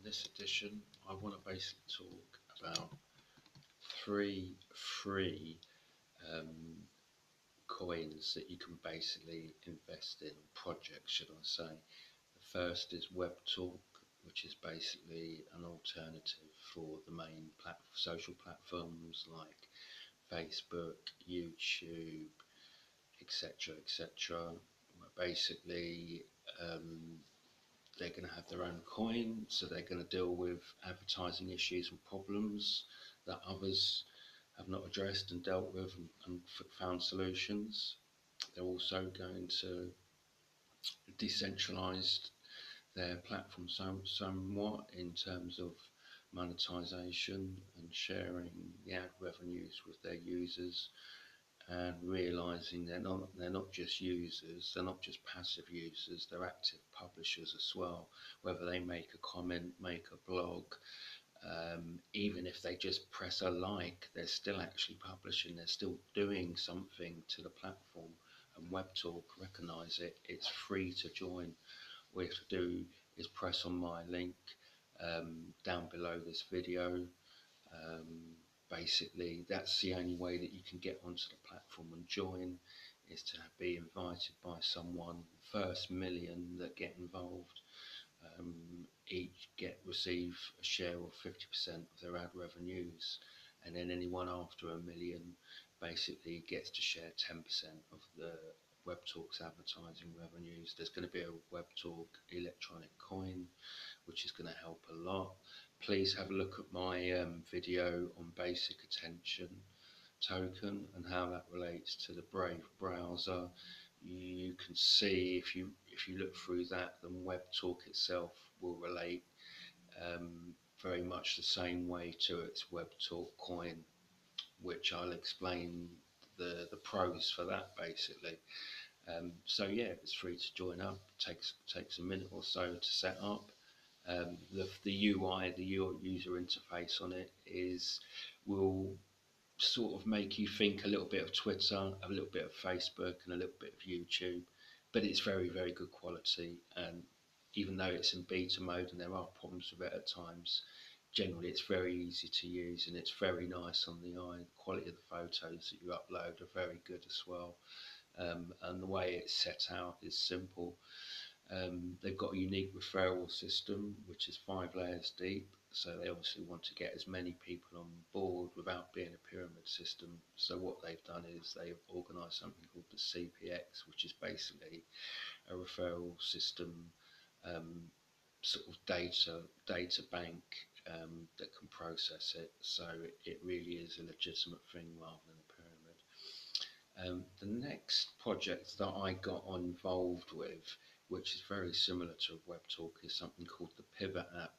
this edition, I want to basically talk about three free coins that you can basically invest in, projects, should I say. The first is Webtalk, which is basically an alternative for the main social platforms like Facebook, YouTube, etc., etc. Basically, they're going to have their own coin, so they're going to deal with advertising issues and problems that others have not addressed and dealt with and found solutions. They're also going to decentralize their platform somewhat in terms of monetization and sharing the ad revenues with their users, and realizing they're not just users, they're not just passive users, they're active publishers as well. Whether they make a comment, make a blog, even if they just press a like, they're still actually publishing, they're still doing something to the platform. And Webtalk recognise it. It's free to join. All you have to do is press on my link down below this video. Basically, that's the only way that you can get onto the platform and join, is to be invited by someone. First million that get involved, each receive a share of 50% of their ad revenues, and then anyone after a million basically gets to share 10% of the Webtalk's advertising revenues. There's going to be a Webtalk electronic coin, which is going to help a lot. Please have a look at my video on basic attention token and how that relates to the Brave browser. You can see, if you look through that, then Webtalk itself will relate very much the same way to its Webtalk coin, which I'll explain the pros for that basically. So yeah, it's free to join up. Takes a minute or so to set up. The UI, the user interface on it will sort of make you think a little bit of Twitter, a little bit of Facebook, and a little bit of YouTube, but it's very, very good quality. And even though it's in beta mode and there are problems with it at times, generally it's very easy to use and it's very nice on the eye. The quality of the photos that you upload are very good as well, and the way it's set out is simple. They've got a unique referral system, which is 5 layers deep. So they obviously want to get as many people on board without being a pyramid system. So what they've done is they've organised something called the CPX, which is basically a referral system, sort of data bank that can process it. So it really is a legitimate thing rather than a pyramid. The next project that I got involved with, which is very similar to Webtalk, is something called the Pivot app.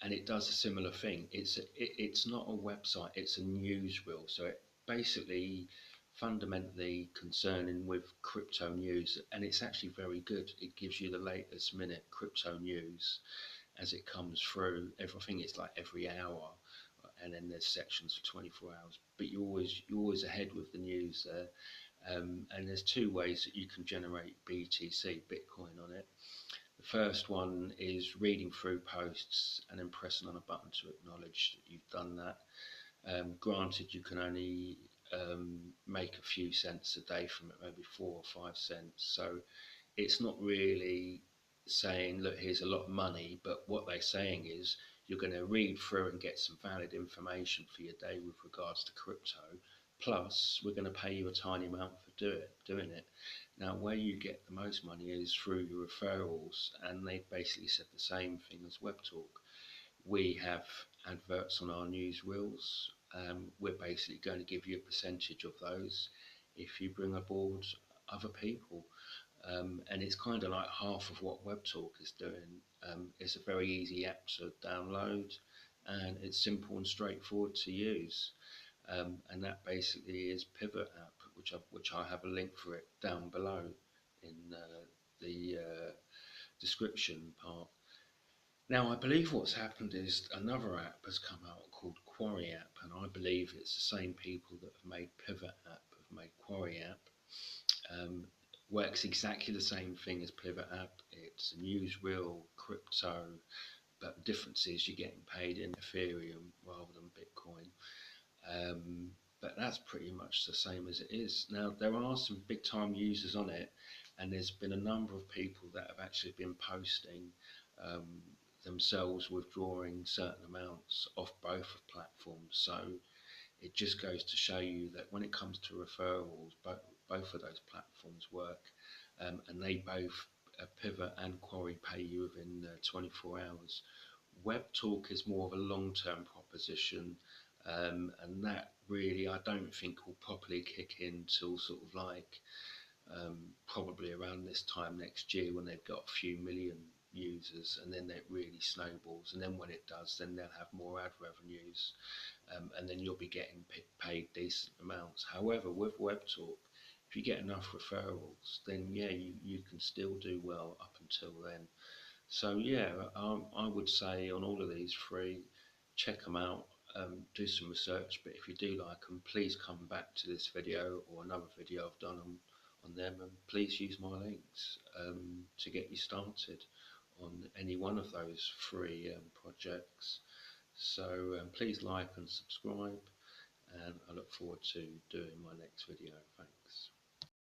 And it does a similar thing. It's not a website, it's a newsreel. So it basically fundamentally concerning with crypto news, and it's actually very good. It gives you the latest minute crypto news as it comes through. Everything is like every hour, and then there's sections for 24 hours. But you're always ahead with the news there. And there's two ways that you can generate BTC, Bitcoin, on it. The first one is reading through posts and then pressing on a button to acknowledge that you've done that. Granted, you can only make a few cents a day from it, maybe 4 or 5 cents. So it's not really saying, look, here's a lot of money, but what they're saying is you're going to read through and get some valid information for your day with regards to crypto. Plus, we're going to pay you a tiny amount for doing it. Now, where you get the most money is through your referrals, and they basically said the same thing as Webtalk. We have adverts on our newsreels. We're basically going to give you a percentage of those if you bring aboard other people. And it's kind of like half of what Webtalk is doing. It's a very easy app to download, and it's simple and straightforward to use. And that basically is Pivot app, which I have a link for it down below in the description part. Now, I believe what's happened is another app has come out called Quarry app, and I believe it's the same people that have made Pivot app have made Quarry app. Works exactly the same thing as Pivot app. It's a newsreel, crypto, but the difference is you're getting paid in Ethereum rather than Bitcoin. But that's pretty much the same as it is. Now, there are some big time users on it, and there's been a number of people that have actually been posting um, themselves withdrawing certain amounts off both of platforms. So it just goes to show you that when it comes to referrals, both of those platforms work, and they both, Pivot and Quarry, pay you within 24 hours. Webtalk is more of a long-term proposition, and that really I don't think will properly kick in till sort of like probably around this time next year, when they've got a few million users, and then it really snowballs. And then when it does, then they'll have more ad revenues, and then you'll be getting paid decent amounts. However, with Webtalk, if you get enough referrals, then yeah, you can still do well up until then. So yeah, I would say on all of these three, check them out, do some research. But if you do like them, please come back to this video or another video I've done on them, and please use my links to get you started on any one of those three projects. So please like and subscribe, and I look forward to doing my next video. Thanks.